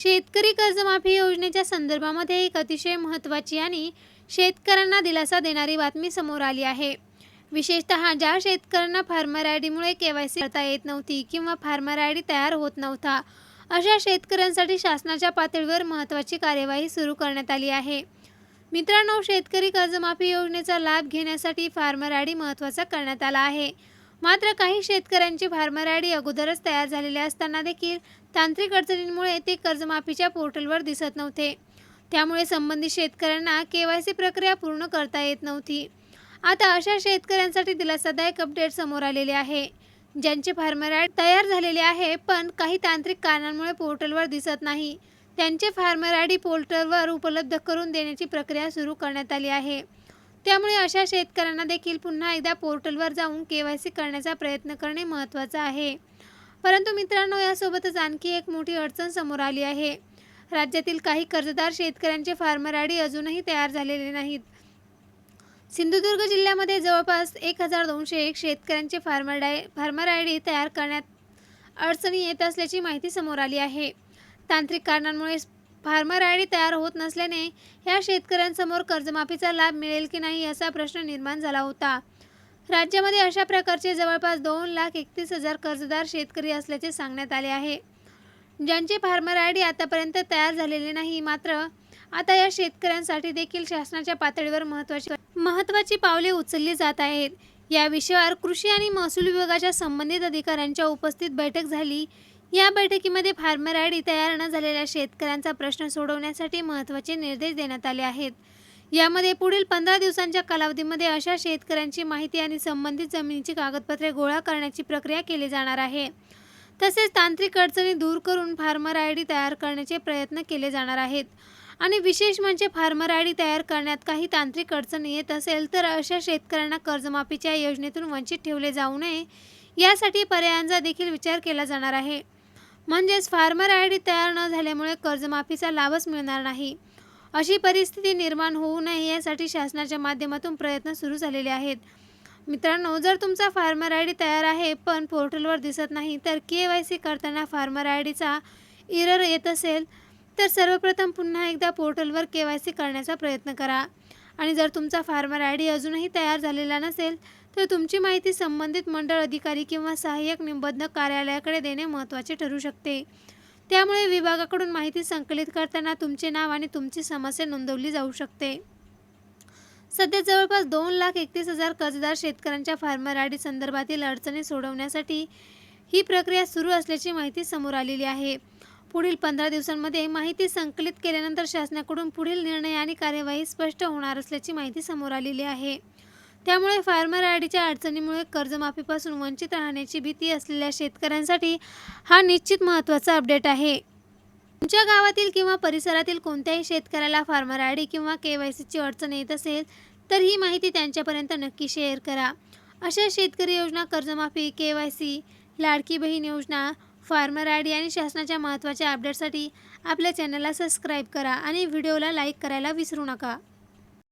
शेतकरी कर्जमाफी योजनेच्या संदर्भामध्ये एक अतिशय महत्त्वाची आणि शेतकऱ्यांना दिलासा देणारी बातमी समोर आली आहे. विशेषतः ज्या शेतकऱ्यांना फार्मर आयडीमुळे केवायसी करता येत नव्हती किंवा फार्मर आयडी तयार होत नव्हता, अशा शेतकऱ्यांसाठी शासनाच्या पातळीवर महत्त्वाची कार्यवाही सुरू करण्यात आली आहे. मित्रांनो, शेतकरी कर्जमाफी योजनेचा लाभ घेण्यासाठी फार्मर आयडी महत्त्वाचा करण्यात आला आहे. मात्र काही शेतकऱ्यांची फार्मर आयडी अगोदरच तयार झालेले असताना देखील तांत्रिक अडचणींमुळे ते कर्जमाफीच्या पोर्टलवर दिसत नव्हते. त्यामुळे संबंधित शेतकऱ्यांना केवायसी प्रक्रिया पूर्ण करता येत नव्हती. आता अशा शेतकऱ्यांसाठी दिलासादायक अपडेट समोर आलेले आहे. ज्यांचे फार्मर आयडी तयार झालेले आहे पण काही तांत्रिक कारणांमुळे पोर्टलवर दिसत नाही, त्यांचे फार्मर आयडी पोर्टलवर उपलब्ध करून देण्याची प्रक्रिया सुरू करण्यात आली आहे. त्यामुळे अशा शेतकऱ्यांना देखील पुन्हा एकदा पोर्टलवर जाऊन केवायसी करण्याचा प्रयत्न करणे महत्त्वाचे आहे. परंतु मित्रांनो, यासोबतच आणखी एक मोठी अडचण समोर आली आहे. राज्यातील काही कर्जदार शेतकऱ्यांचे फार्मर आयडी अजूनही तयार झालेले नाहीत. सिंधुदुर्ग जिल्ह्यामध्ये जवळपास 1201 शेतकऱ्यांचे फार्मर आयडी तयार करण्यात अडचणी येत असल्याची माहिती समोर आली आहे. तांत्रिक कारणांमुळे फार्मर आयडी तयार होत नसल्याने या शेतकऱ्यांसमोर कर्जमाफीचा लाभ मिळेल की नाही असा प्रश्न निर्माण झाला होता. राज्यामध्ये अशा प्रकारचे जवळपास 2,31,000 कर्जदार शेतकरी असल्याचे सांगण्यात आले आहे, ज्यांचे फार्मर आयडी आतापर्यंत तयार झालेले नाही. मात्र आता या शेतकऱ्यांसाठी देखील शासनाच्या पातळीवर महत्त्वाची पावले उचलली जात आहेत. या विषयावर कृषी आणि महसूल विभागाच्या संबंधित अधिकाऱ्यांच्या उपस्थित बैठक झाली. या बैठकीमध्ये फार्मर आयडी तयार न झालेल्या शेतकऱ्यांचा प्रश्न सोडवण्यासाठी महत्त्वाचे निर्देश देण्यात आले आहेत. यामध्ये पुढील 15 दिवसांच्या कालावधीमध्ये अशा शेतकऱ्यांची माहिती आणि संबंधित जमिनीची कागदपत्रे गोळा करण्याची प्रक्रिया केली जाणार आहे. तसेच तांत्रिक अडचणी दूर करून फार्मर आयडी तयार करण्याचे प्रयत्न केले जाणार आहेत. आणि विशेष म्हणजे फार्मर आयडी तयार करण्यात काही तांत्रिक अडचण येत असेल तर अशा शेतकऱ्यांना कर्जमाफीच्या योजनेतून वंचित ठेवले जाऊ नये, यासाठी पर्यायांचा देखील विचार केला जाणार आहे. म्हणजेच फार्मर आयडी तयार न झाल्यामुळे कर्जमाफीचा लाभच मिळणार नाही, अशी परिस्थिती निर्माण होऊ नये यासाठी शासनाच्या माध्यमातून प्रयत्न सुरू झालेले आहेत. मित्रांनो, जर तुमचा फार्मर आयडी तयार आहे पण पोर्टलवर दिसत नाही, तर केवायसी करताना फार्मर आयडीचा एरर येत असेल तर सर्वप्रथम पुन्हा एकदा पोर्टलवर केवायसी करण्याचा प्रयत्न करा. आणि जर तुमचा फार्मर आयडी अजूनही तयार झालेला नसेल तर तुमची माहिती संबंधित मंडळ अधिकारी किंवा सहाय्यक निबंधक कार्यालयाकडे देणे महत्त्वाचे ठरू शकते. त्यामुळे विभागाकडून माहिती संकलित करताना तुमचे नाव आणि तुमची समस्या नोंदवली जाऊ शकते. सध्या जवळपास 2,31,000 कर्जदार शेतकऱ्यांच्या फार्मर आयडी संदर्भातील अडचणी सोडवण्यासाठी ही प्रक्रिया सुरू असल्याची माहिती समोर आलेली आहे. पुढील 15 दिवसांमध्ये माहिती संकलित केल्यानंतर शासनाकडून पुढील निर्णय आणि कार्यवाही स्पष्ट होणार असल्याची माहिती समोर आलेली आहे. त्यामुळे फार्मर आयडीच्या अडचणीमुळे कर्जमाफीपासून वंचित राहण्याची भीती असलेल्या शेतकऱ्यांसाठी हा निश्चित महत्त्वाचा अपडेट आहे. तुमच्या गावातील किंवा परिसरातील कोणत्याही शेतकऱ्याला फार्मर आयडी किंवा केवायसीची अडचण येत असेल तर ही माहिती त्यांच्यापर्यंत नक्की शेअर करा. अशा शेतकरी योजना, कर्जमाफी, केवायसी, लाडकी बहीण योजना, फार्मर आयडी आणि शासनाच्या महत्त्वाच्या अपडेटसाठी आपल्या चॅनलला सबस्क्राईब करा आणि व्हिडिओला लाईक करायला विसरू नका.